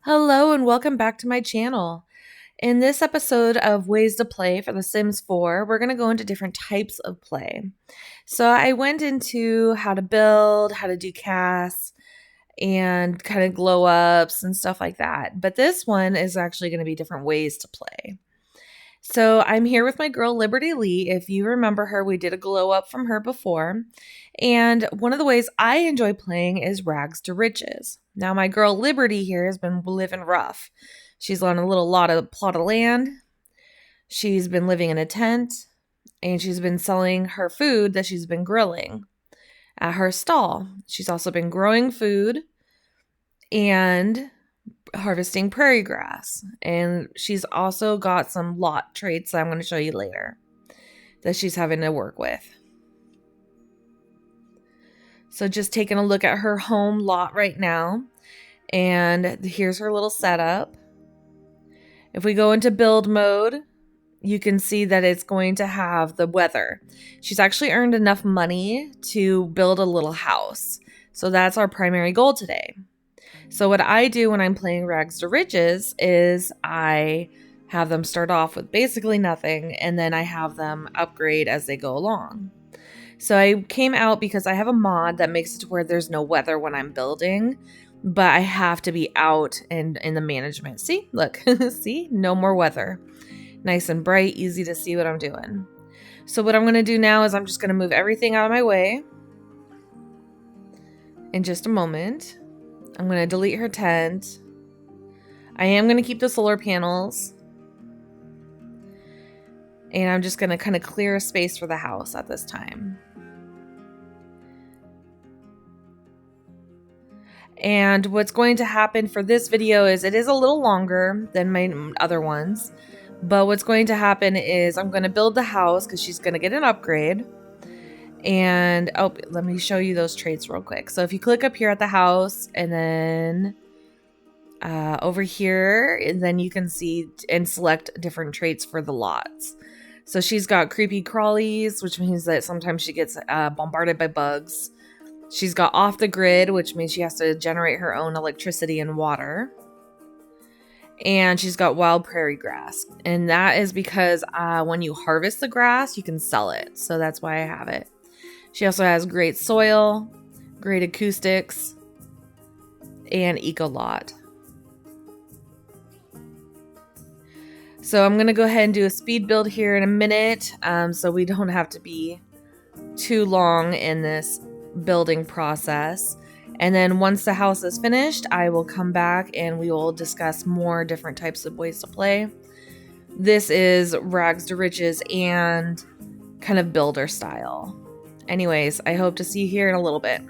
Hello and welcome back to my channel. In this episode of Ways to Play for The Sims 4, we're going to go into different types of play. So I went into how to build, how to do casts, and kind of glow ups and stuff like that. But this one is actually going to be different ways to play. So I'm here with my girl Liberty Lee. If you remember her, we did a glow up from her before. And one of the ways I enjoy playing is Rags to Riches. Now my girl Liberty here has been living rough. She's on a little plot of land. She's been living in a tent, and she's been selling her food that she's been grilling at her stall. She's also been growing food and harvesting prairie grass. And she's also got some lot traits that I'm going to show you later that she's having to work with. So just taking a look at her home lot right now. And here's her little setup. If we go into build mode, you can see that it's going to have the weather. She's actually earned enough money to build a little house. So that's our primary goal today. So what I do when I'm playing Rags to Riches is I have them start off with basically nothing, and then I have them upgrade as they go along. So I came out because I have a mod that makes it to where there's no weather when I'm building, but I have to be out and in the management. See, look, see, no more weather. Nice and bright, easy to see what I'm doing. So what I'm going to do now is I'm just going to move everything out of my way in just a moment. I'm going to delete her tent. I am going to keep the solar panels. And I'm just going to kind of clear a space for the house at this time. And what's going to happen for this video is it is a little longer than my other ones. But what's going to happen is I'm going to build the house because she's going to get an upgrade. And let me show you those traits real quick. So if you click up here at the house and then over here, and then you can see and select different traits for the lots. So she's got creepy crawlies, which means that sometimes she gets bombarded by bugs. She's got off the grid, which means she has to generate her own electricity and water. And she's got wild prairie grass. And that is because when you harvest the grass, you can sell it. So that's why I have it. She also has great soil, great acoustics, and eco-lot. So I'm going to go ahead and do a speed build here in a minute, so we don't have to be too long in this building process. And then once the house is finished, I will come back and we will discuss more different types of ways to play. This is Rags to Riches and kind of builder style. Anyways, I hope to see you here in a little bit.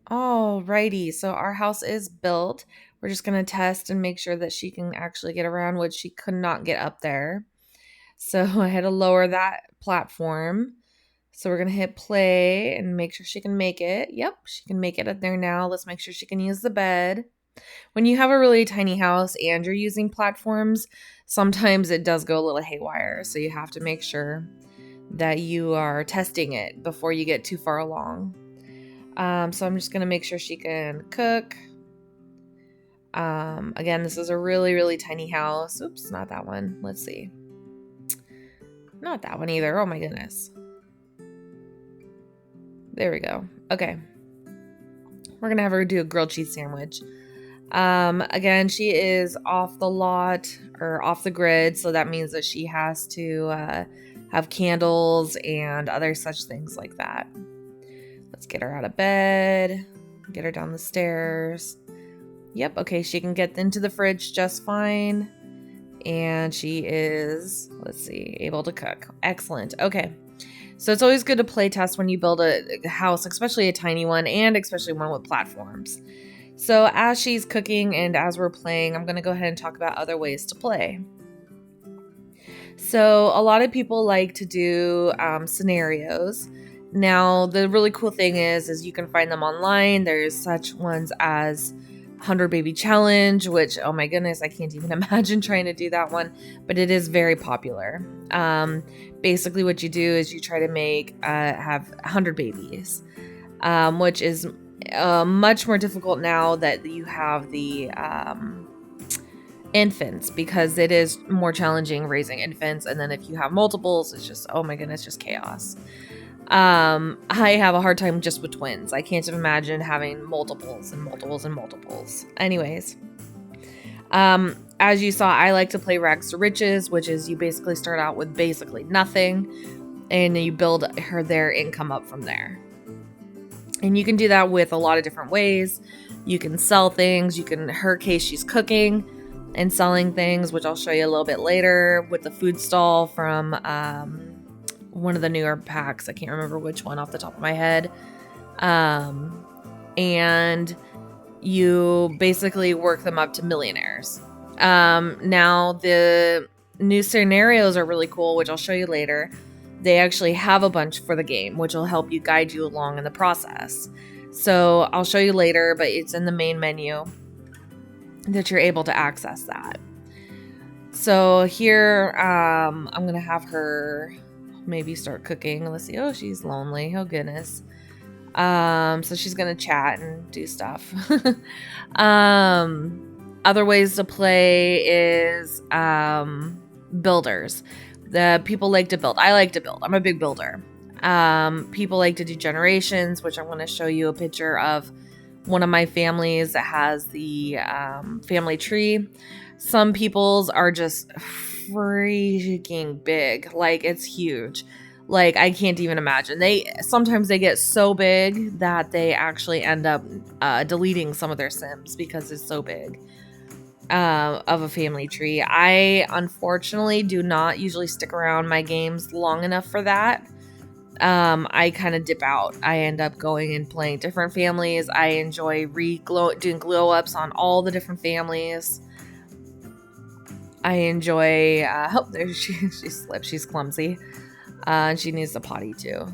Alrighty, so our house is built. We're just gonna test and make sure that she can actually get around, which she could not get up there. So I had to lower that platform. So we're gonna hit play and make sure she can make it. Yep, she can make it up there now. Let's make sure she can use the bed. When you have a really tiny house and you're using platforms, sometimes it does go a little haywire. So you have to make sure that you are testing it before you get too far along. So I'm just going to make sure she can cook. Again, this is a really, really tiny house. Oops, not that one. Let's see. Not that one either. Oh my goodness. There we go. Okay. We're going to have her do a grilled cheese sandwich. Again, she is off the lot or off the grid. So that means that she has to have candles and other such things like that. Let's get her out of bed, get her down the stairs. Yep, okay, she can get into the fridge just fine. And she is, let's see, able to cook. Excellent. Okay. So it's always good to play test when you build a house, especially a tiny one, and especially one with platforms. So as she's cooking and as we're playing, I'm going to go ahead and talk about other ways to play. So a lot of people like to do scenarios. Now, the really cool thing is you can find them online. There's such ones as 100 Baby Challenge, which, oh my goodness, I can't even imagine trying to do that one, but it is very popular. Basically what you do is you try to have 100 babies, which is much more difficult now that you have the infants, because it is more challenging raising infants. And then if you have multiples, it's just, oh my goodness, just chaos. I have a hard time just with twins. I can't imagine having multiples and multiples and multiples. Anyways, as you saw, I like to play Rags to Riches, which is you basically start out with basically nothing and you build their income up from there. And you can do that with a lot of different ways. You can sell things. You can, in her case, she's cooking and selling things, which I'll show you a little bit later with the food stall from, one of the newer packs. I can't remember which one off the top of my head. And you basically work them up to millionaires. Now the new scenarios are really cool, which I'll show you later. They actually have a bunch for the game, which will help you guide you along in the process. So I'll show you later, but it's in the main menu that you're able to access that. So here, I'm going to have her maybe start cooking. Let's see. Oh, she's lonely. Oh goodness. So she's gonna chat and do stuff. Other ways to play is builders. The people like to build. I like to build. I'm a big builder. People like to do generations, which I'm going to show you a picture of one of my families that has the family tree. Some people's are just freaking big. Like, it's huge. Like, I can't even imagine. Sometimes they get so big that they actually end up deleting some of their Sims because it's so big of a family tree. I unfortunately do not usually stick around my games long enough for that. I kind of dip out. I end up going and playing different families. I enjoy doing glow ups on all the different families. I enjoy, there she slipped. She's clumsy. And she needs a potty too.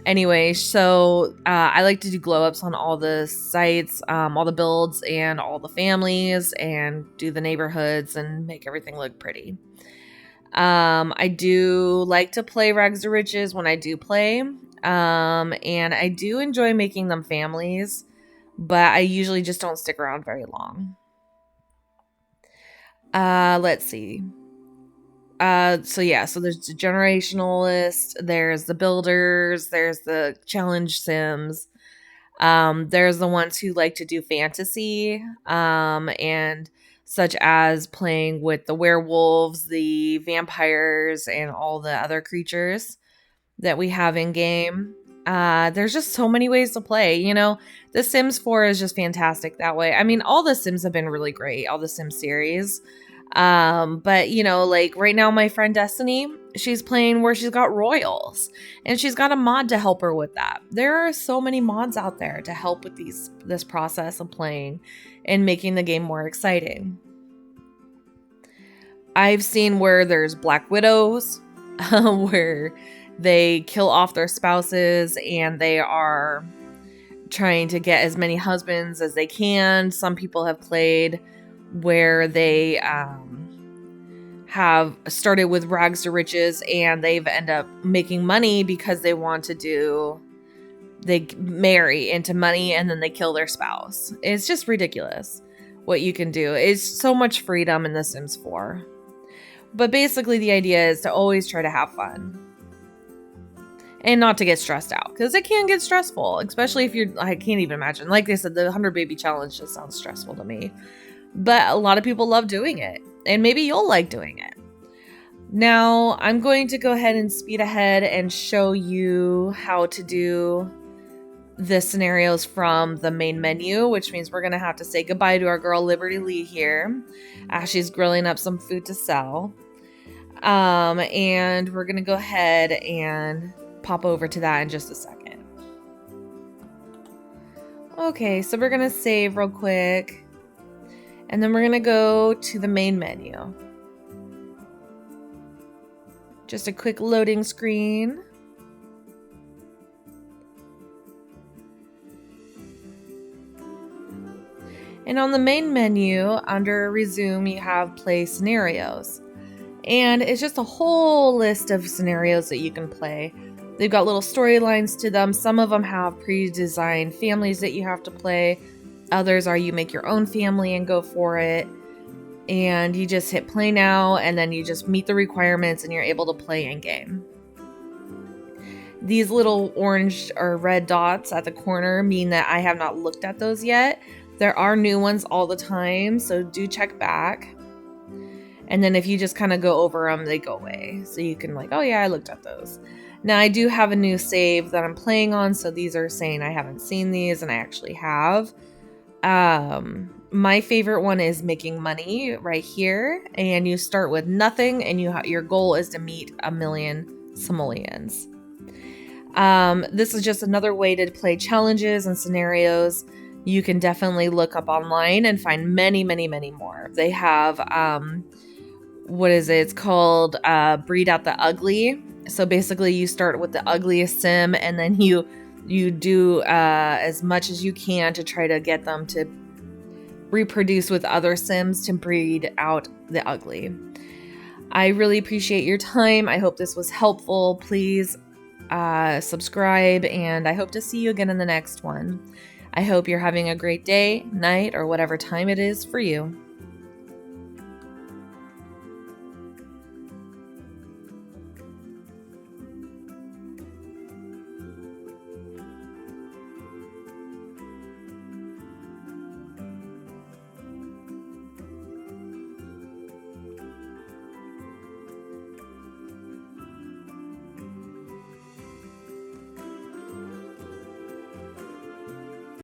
Anyway, so I like to do glow ups on all the sites, all the builds and all the families, and do the neighborhoods and make everything look pretty. I do like to play Rags to Riches when I do play. And I do enjoy making them families, but I usually just don't stick around very long. Let's see. So there's the generationalist, there's the builders, there's the challenge sims. There's the ones who like to do fantasy, and such as playing with the werewolves, the vampires, and all the other creatures that we have in game. There's just so many ways to play. You know, The Sims 4 is just fantastic that way. I mean, all the Sims have been really great, all the Sims series. But like right now, my friend Destiny, she's playing where she's got royals and she's got a mod to help her with that. There are so many mods out there to help with this process of playing and making the game more exciting. I've seen where there's Black Widows, where they kill off their spouses and they are trying to get as many husbands as they can. Some people have played where they have started with rags to riches and they've ended up making money because they marry into money and then they kill their spouse. It's just ridiculous what you can do. It's so much freedom in The Sims 4. But basically the idea is to always try to have fun and not to get stressed out, because it can get stressful, especially if I can't even imagine. Like I said, the 100 baby challenge just sounds stressful to me. But a lot of people love doing it, and maybe you'll like doing it. Now, I'm going to go ahead and speed ahead and show you how to do the scenarios from the main menu, which means we're going to have to say goodbye to our girl Liberty Lee here as she's grilling up some food to sell. And we're going to go ahead and pop over to that in just a second. Okay, so we're going to save real quick. And then we're going to go to the main menu. Just a quick loading screen. And on the main menu, under Resume, you have Play Scenarios. And it's just a whole list of scenarios that you can play. They've got little storylines to them. Some of them have pre-designed families that you have to play. Others are you make your own family and go for it. And you just hit play now, and then you just meet the requirements and you're able to play in game. These little orange or red dots at the corner mean that I have not looked at those yet. There are new ones all the time, so do check back. And then if you just kind of go over them, they go away. So you can oh yeah, I looked at those. Now I do have a new save that I'm playing on, so these are saying I haven't seen these, and I actually have. My favorite one is making money right here, and you start with nothing, and your goal is to meet 1 million simoleons. This is just another way to play challenges and scenarios. You can definitely look up online and find many, many, many more. They have, what is it? It's called Breed Out the Ugly. So basically you start with the ugliest sim, and then you do as much as you can to try to get them to reproduce with other sims to breed out the ugly. I really appreciate your time. I hope this was helpful. Please subscribe, and I hope to see you again in the next one. I hope you're having a great day, night, or whatever time it is for you.